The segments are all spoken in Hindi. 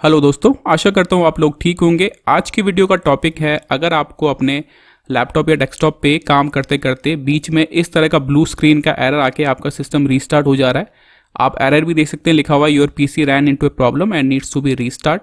हेलो दोस्तों, आशा करता हूँ आप लोग ठीक होंगे। आज की वीडियो का टॉपिक है, अगर आपको अपने लैपटॉप या डेस्कटॉप पे काम करते करते बीच में इस तरह का ब्लू स्क्रीन का एरर आके आपका सिस्टम रीस्टार्ट हो जा रहा है। आप एरर भी देख सकते हैं, लिखा हुआ your PC ran into a problem and needs to be restart.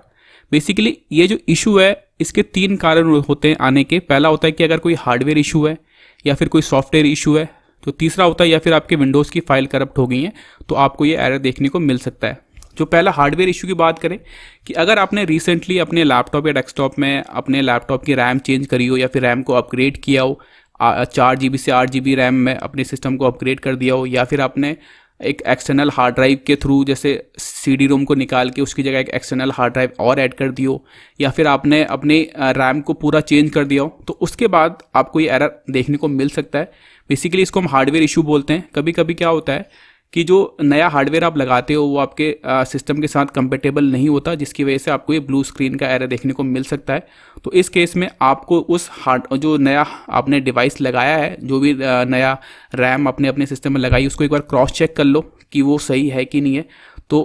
Basically ये जो इशू है इसके तीन कारण होते हैं आने के। पहला होता है कि अगर कोई हार्डवेयर इशू है या फिर कोई सॉफ्टवेयर इशू है। तो तीसरा होता है या फिर आपके विंडोज़ की फाइल करप्ट हो गई है तो आपको ये एरर देखने को मिल सकता है। जो पहला हार्डवेयर इशू की बात करें कि अगर आपने रिसेंटली अपने लैपटॉप या डेस्कटॉप में अपने लैपटॉप की रैम चेंज करी हो या फिर रैम को अपग्रेड किया हो, 4 GB से 8 GB रैम में अपने सिस्टम को अपग्रेड कर दिया हो, या फिर आपने एक एक्सटर्नल हार्ड ड्राइव के थ्रू जैसे CD रोम को निकाल के उसकी जगह एक एक्सटर्नल हार्ड ड्राइव और ऐड कर दियो, या फिर आपने अपने रैम को पूरा चेंज कर दिया हो, तो उसके बाद आपको ये एरर देखने को मिल सकता है। बेसिकली इसको हम हार्डवेयर इशू बोलते हैं। कभी कभी क्या होता है कि जो नया हार्डवेयर आप लगाते हो वो आपके सिस्टम के साथ कंपेटेबल नहीं होता, जिसकी वजह से आपको ये ब्लू स्क्रीन का एरर देखने को मिल सकता है। तो इस केस में आपको उस जो नया आपने डिवाइस लगाया है, जो भी नया रैम अपने अपने सिस्टम में लगाई, उसको एक बार क्रॉस चेक कर लो कि वो सही है कि नहीं है। तो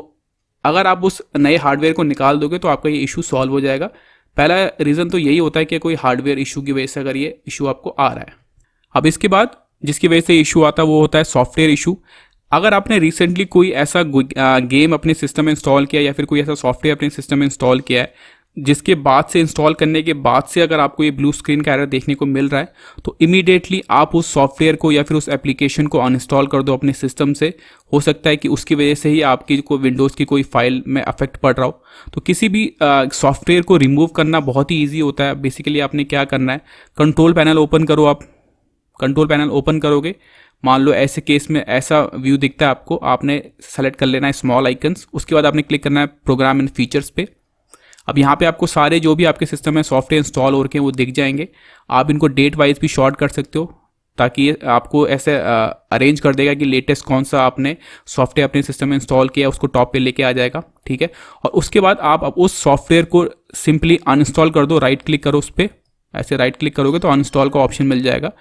अगर आप उस नए हार्डवेयर को निकाल दोगे तो आपका ये इशू सॉल्व हो जाएगा। पहला रीज़न तो यही होता है कि कोई हार्डवेयर इशू की वजह से अगर ये इशू आपको आ रहा है। अब इसके बाद जिसकी वजह से इशू आता है वो होता है सॉफ्टवेयर इशू। अगर आपने रिसेंटली कोई ऐसा गेम अपने सिस्टम में इंस्टॉल किया या फिर कोई ऐसा सॉफ्टवेयर अपने सिस्टम में इंस्टॉल किया है जिसके बाद से इंस्टॉल करने के बाद से अगर आपको ये ब्लू स्क्रीन का एरर देखने को मिल रहा है तो इमीडिएटली आप उस सॉफ्टवेयर को या फिर उस एप्लीकेशन को अनइंस्टॉल कर दो अपने सिस्टम से। हो सकता है कि उसकी वजह से ही आपकी कोई विंडोज़ की कोई फाइल में अफेक्ट पड़ रहा हो। तो किसी भी सॉफ्टवेयर को रिमूव करना बहुत ही ईजी होता है। बेसिकली आपने क्या करना है, कंट्रोल पैनल ओपन करो। आप कंट्रोल पैनल ओपन करोगे, मान लो ऐसे केस में ऐसा व्यू दिखता है आपको, आपने सेलेक्ट कर लेना है स्मॉल आइकन्स। उसके बाद आपने क्लिक करना है प्रोग्राम एंड फीचर्स पे। अब यहाँ पे आपको सारे जो भी आपके सिस्टम में सॉफ्टवेयर इंस्टॉल हो रखे हैं वो दिख जाएंगे। आप इनको डेट वाइज भी शॉर्ट कर सकते हो ताकि ये आपको ऐसे अरेंज कर देगा कि लेटेस्ट कौन सा आपने सॉफ्टवेयर अपने सिस्टम में इंस्टॉल किया उसको टॉप पे लेके आ जाएगा। ठीक है, और उसके बाद आप उस सॉफ्टवेयर को सिंपली अनइंस्टॉल कर दो। राइट क्लिक करो उस पर, ऐसे राइट क्लिक करोगे तो अनइंस्टॉल का ऑप्शन मिल जाएगा।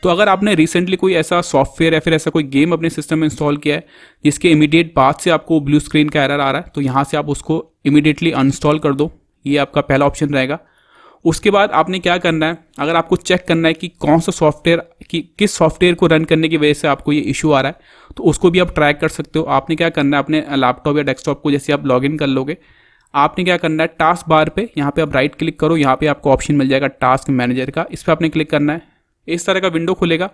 तो अगर आपने रिसेंटली कोई ऐसा सॉफ्टवेयर या फिर ऐसा कोई गेम अपने सिस्टम में इंस्टॉल किया है जिसके इमीडिएट बाद से आपको ब्लू स्क्रीन का एरर आ रहा है तो यहाँ से आप उसको इमीडिएटली अनइंस्टॉल कर दो। ये आपका पहला ऑप्शन रहेगा। उसके बाद आपने क्या करना है, अगर आपको चेक करना है कि कौन सा सॉफ्टवेयर किस सॉफ्टवेयर को रन करने की वजह से आपको ये इशू आ रहा है तो उसको भी आप ट्रैक कर सकते हो। आपने क्या करना है, अपने लैपटॉप या डेस्कटॉप को जैसे आप लॉग इन कर लोगे, आपने क्या करना है, टास्क बार पे यहाँ पे आप राइट क्लिक करो। यहाँ पे आपको ऑप्शन मिल जाएगा टास्क मैनेजर का, इस पर आपने क्लिक करना है। इस तरह का विंडो खुलेगा।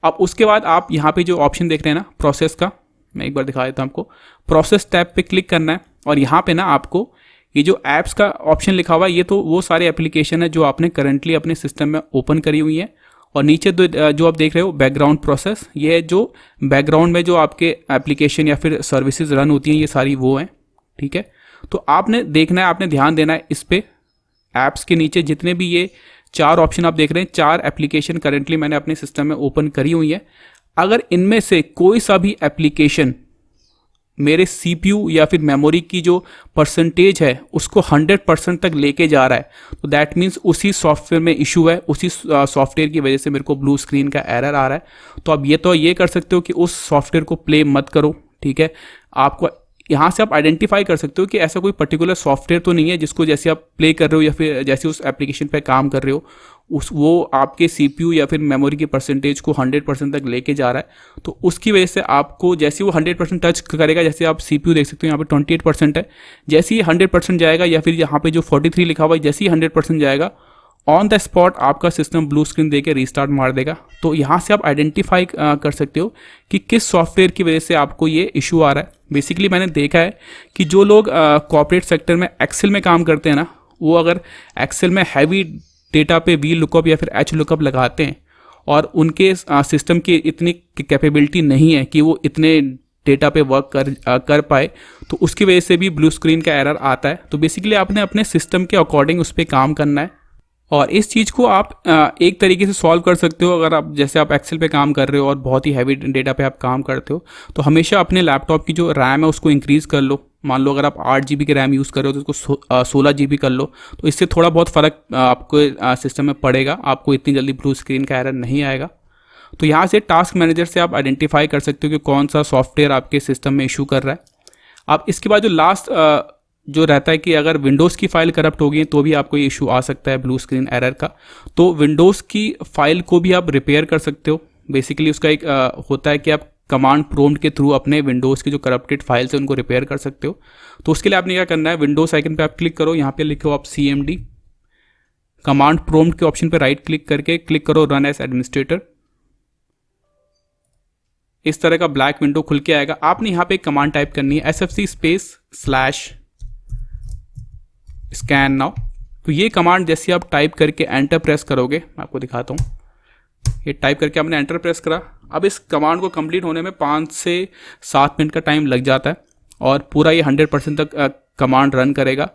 अब उसके बाद आप यहाँ पे जो ऑप्शन देख रहे हैं ना प्रोसेस का, मैं एक बार दिखा देता हूँ आपको। प्रोसेस टैब पे क्लिक करना है और यहाँ पे ना आपको ये जो ऐप्स का ऑप्शन लिखा हुआ है ये तो वो सारे एप्लीकेशन है जो आपने करंटली अपने सिस्टम में ओपन करी हुई है। और नीचे जो आप देख रहे हो बैकग्राउंड प्रोसेस, ये है जो बैकग्राउंड में जो आपके एप्लीकेशन या फिर सर्विसेज रन होती हैं, ये सारी वो हैं। ठीक है, तो आपने देखना है, आपने ध्यान देना है इस पे। ऐप्स के नीचे जितने भी ये 4 ऑप्शन आप देख रहे हैं, 4 एप्लीकेशन करंटली मैंने अपने सिस्टम में ओपन करी हुई है। अगर इनमें से कोई सा भी एप्लीकेशन मेरे CPU या फिर मेमोरी की जो परसेंटेज है उसको 100% तक लेके जा रहा है तो दैट मीन्स उसी सॉफ्टवेयर में इशू है, उसी सॉफ्टवेयर की वजह से मेरे को ब्लू स्क्रीन का एरर आ रहा है। तो अब ये कर सकते हो कि उस सॉफ्टवेयर को प्ले मत करो। ठीक है, आपको यहाँ से आप आइडेंटिफाई कर सकते हो कि ऐसा कोई पर्टिकुलर सॉफ्टवेयर तो नहीं है जिसको जैसे आप प्ले कर रहे हो या फिर जैसे उस एप्लीकेशन पे काम कर रहे हो वो आपके CPU या फिर मेमोरी की परसेंटेज को 100% तक लेके जा रहा है। तो उसकी वजह से आपको जैसे वो 100% टच करेगा, जैसे आप CPU देख सकते हो यहाँ पे 28% है, जैसे ही 100% जाएगा या फिर यहाँ पे जो 43 लिखा हुआ है जैसे ही 100% जाएगा ऑन द स्पॉट आपका सिस्टम ब्लू स्क्रीन देके रीस्टार्ट मार देगा। तो यहाँ से आप आइडेंटिफाई कर सकते हो कि किस सॉफ्टवेयर की वजह से आपको ये इशू आ रहा है। बेसिकली मैंने देखा है कि जो लोग कॉर्पोरेट सेक्टर में एक्सेल में काम करते हैं ना, वो अगर एक्सेल में हैवी डेटा पे वी लुकअप या फिर एच लुकअप लगाते हैं और उनके सिस्टम की इतनी कैपेबिलिटी नहीं है कि वो इतने डेटा पे वर्क कर पाए तो उसकी वजह से भी ब्लू स्क्रीन का एरर आता है। तो बेसिकली आपने अपने सिस्टम के अकॉर्डिंग उस पर काम करना है और इस चीज़ को आप एक तरीके से सॉल्व कर सकते हो। अगर आप जैसे आप एक्सेल पे काम कर रहे हो और बहुत ही हैवी डेटा पे आप काम करते हो तो हमेशा अपने लैपटॉप की जो रैम है उसको इंक्रीज़ कर लो। मान लो अगर आप 8 GB की रैम यूज़ कर रहे हो तो उसको 16 GB कर लो, तो इससे थोड़ा बहुत फ़र्क आपको सिस्टम में पड़ेगा। आपको इतनी जल्दी ब्लू स्क्रीन का एरर नहीं आएगा। तो यहाँ से टास्क मैनेजर से आप आइडेंटिफाई कर सकते हो कि कौन सा सॉफ्टवेयर आपके सिस्टम में इशू कर रहा है। अब इसके बाद जो लास्ट जो रहता है कि अगर विंडोज़ की फ़ाइल करप्ट होगी तो भी आपको ये इशू आ सकता है ब्लू स्क्रीन एरर का। तो विंडोज़ की फ़ाइल को भी आप रिपेयर कर सकते हो। बेसिकली उसका एक होता है कि आप कमांड प्रॉम्प्ट के थ्रू अपने विंडोज़ की जो करप्टेड फाइल्स है उनको रिपेयर कर सकते हो। तो उसके लिए आपने क्या करना है, विंडोज़ आइकन पे आप क्लिक करो, यहाँ पे लिखो आप CMD, कमांड प्रॉम्प्ट के ऑप्शन पे राइट क्लिक करके क्लिक करो रन एज एडमिनिस्ट्रेटर। इस तरह का ब्लैक विंडो खुल के आएगा। आपने यहाँ पे एक कमांड टाइप करनी है SFC स्कैन नाउ। तो ये कमांड जैसे आप टाइप करके एंटर प्रेस करोगे, मैं आपको दिखाता हूँ, ये टाइप करके आपने एंटर प्रेस करा। अब इस कमांड को कंप्लीट होने में 5 से 7 मिनट का टाइम लग जाता है और पूरा ये 100% तक कमांड रन करेगा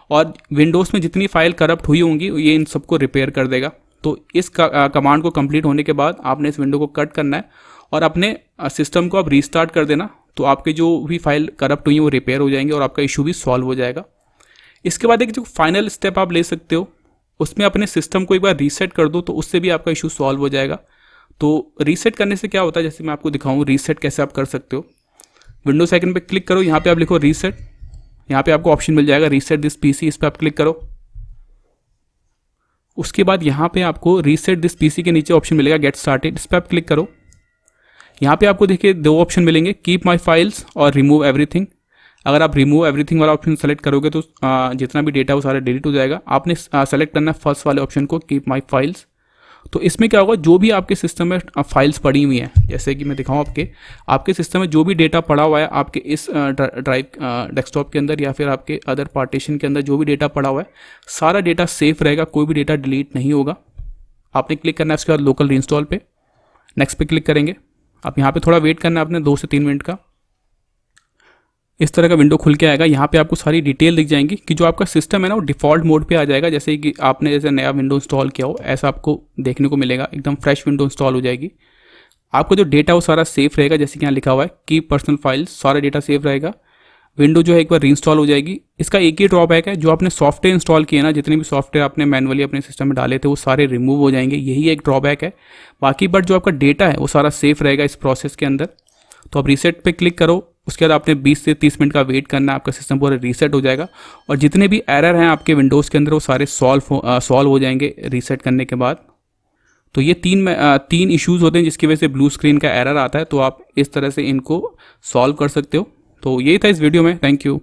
और विंडोज़ में जितनी फाइल करप्ट हुई होंगी ये इन सबको रिपेयर कर देगा। तो इस कमांड को कंप्लीट होने के बाद आपने इस विंडो को कट करना है और अपने सिस्टम को आप रीस्टार्ट कर देना। तो आपके जो भी फाइल करप्ट हुई हैं वो रिपेयर हो जाएंगे और आपका इशू भी सॉल्व हो जाएगा। इसके बाद एक जो फाइनल स्टेप आप ले सकते हो, उसमें अपने सिस्टम को एक बार रीसेट कर दो, तो उससे भी आपका इशू सॉल्व हो जाएगा। तो रीसेट करने से क्या होता है, जैसे मैं आपको दिखाऊं रीसेट कैसे आप कर सकते हो। विंडोज आइकन पे क्लिक करो, यहाँ पे आप लिखो रीसेट, यहाँ पे आपको ऑप्शन मिल जाएगा रीसेट दिस पीसी, इस पर आप क्लिक करो। उसके बाद यहाँ पे आपको रीसेट दिस पीसी के नीचे ऑप्शन मिलेगा गेट स्टार्टेड, इस पर आप क्लिक करो। यहाँ पे आपको देखिए 2 ऑप्शन मिलेंगे, कीप माई फाइल्स और रिमूव एवरीथिंग। अगर आप रिमूव एवरीथिंग वाला ऑप्शन सेलेक्ट करोगे तो जितना भी डेटा वो सारा डिलीट हो जाएगा। आपने सेलेक्ट करना है फर्स्ट वाले ऑप्शन को, कीप माई फाइल्स। तो इसमें क्या होगा, जो भी आपके सिस्टम में फाइल्स पड़ी हुई हैं, जैसे कि मैं दिखाऊं आपके सिस्टम में जो भी डेटा पड़ा हुआ है आपके इस ड्राइव डेस्कटॉप के अंदर या फिर आपके अदर पार्टीशन के अंदर, जो भी डेटा पड़ा हुआ है सारा डेटा सेफ रहेगा, कोई भी डेटा डिलीट नहीं होगा। आपने क्लिक करना है उसके बाद लोकल रीइंस्टॉल पे, नेक्स्ट पे क्लिक करेंगे। आप यहाँ पे थोड़ा वेट करना है आपने 2 से 3 मिनट का। इस तरह का विंडो खुल के आएगा। यहाँ पे आपको सारी डिटेल दिख जाएंगी कि जो आपका सिस्टम है ना वो डिफ़ॉल्ट मोड पे आ जाएगा, जैसे कि आपने जैसे नया विंडो इंस्टॉल किया हो ऐसा आपको देखने को मिलेगा। एकदम फ्रेश विंडो इंस्टॉल हो जाएगी। आपको जो डेटा वो सारा सेफ रहेगा, जैसे कि यहाँ लिखा हुआ है कीप पर्सनल फाइल्स, सारा डेटा सेफ रहेगा। विंडो जो है एक बार रीइंस्टॉल हो जाएगी। इसका एक ही ड्रॉबैक है, जो आपने सॉफ्टवेयर इंस्टॉल किए ना, जितने भी सॉफ्टवेयर आपने मैनुअली अपने सिस्टम में डाले थे वो सारे रिमूव हो जाएंगे, यही एक ड्रॉबैक है। बाकी बट जो आपका डेटा है वो सारा सेफ रहेगा इस प्रोसेस के अंदर। तो आप रीसेट पे क्लिक करो, उसके बाद आपने 20 से 30 मिनट का वेट करना है, आपका सिस्टम पूरा रीसेट हो जाएगा और जितने भी एरर हैं आपके विंडोज़ के अंदर वो सारे सॉल्व हो जाएंगे रीसेट करने के बाद। तो ये 3 इश्यूज़ होते हैं जिसकी वजह से ब्लू स्क्रीन का एरर आता है। तो आप इस तरह से इनको सॉल्व कर सकते हो। तो यही था इस वीडियो में, थैंक यू।